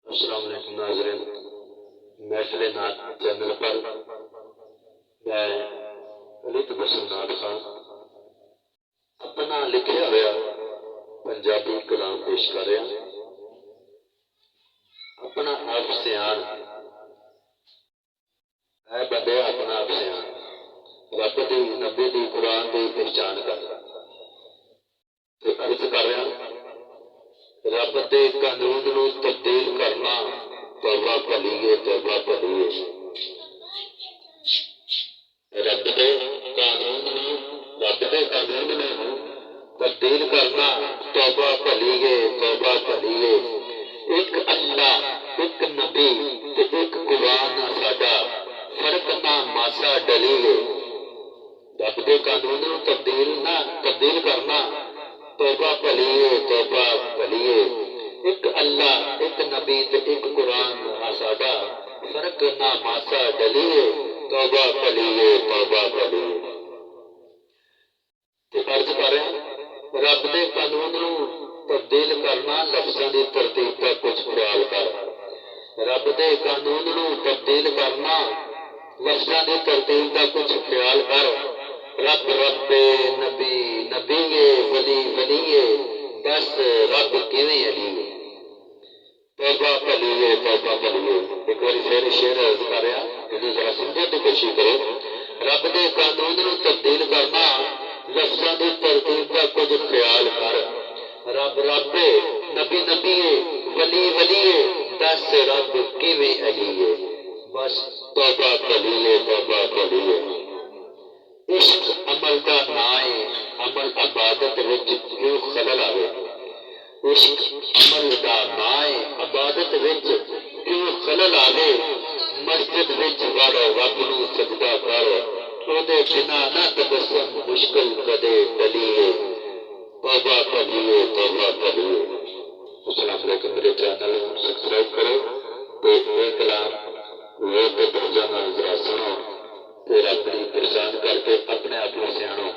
السلام علیکم ناظرین، محفل نعت چینل پر میں علی تبسم نعت خان اپنا لکھیا ہوا پنجابی کلام پیش کر رہا ہوں۔ اپنا آپ سیان اے بندے، اپنا آپ سیان، رب دی نبی دی قرآن دی پہچان کر عرض کر رہا ہوں۔ رب دے قانون نو تبدیل کرنا توبہ پلیے، توبہ پلیے۔ رب دے قانون نو تبدیل کرنا توبہ پلیے، توبہ پلیے۔ ایک اللہ، ایک نبی تے ایک قرآن ساڈا، فرق نہ ماسا ڈلیے۔ رب دے قانون نو تبدیل کرنا توبہ پلیے، توبہ پلیے۔ ایک اللہ، ایک نبی تے ایک قرآن ساڈا، فرق نہ ماسا ڈلیے۔ توبہ پلیے، توبہ پلیے۔ عرض کر رہے ہیں، رب دے قانون نو تبدیل کرنا لفظاں دی ترتیب دا کچھ خیال کر۔ رب دے قانون نو تبدیل کرنا لفظاں دی ترتیب دا کچھ خیال کر۔ رب رب، نبی نبی، ولی ولی، دس رب کیویں علی۔ توبہ پلیے، توبہ پلیے۔ ایک بار پھر شعر عرض کر رہا، انہوں ذرا سمجھنے کی کوشش کرو۔ رب دے قانون نو تبدیل کرنا لفظاں دی ترتیب دا کچھ خیال کر۔ رب رب، نبی نبی، ولی ولی، دس رب کیویں علی۔ بس توبہ پلیے، توبہ پلیے۔ عشق عمل دا نائے، عمل عبادت وچ کیوں خلل آوے۔ عشق عمل دا نائے، عبادت وچ کیوں خلل آوے۔ مسجد وچ وڑ، رب نو سجدہ کر، اودے بنا نہ تبسم مشکل کدے ٹلیے۔ توبہ پلیے، توبہ پلیے۔ السلام علیکم، میرے چینل سبسکرائب کرو تے یہ کلام وہ درجہ نال ذرا سنو تے رب دی پہچان کر کے اپنے آپ کو سیاح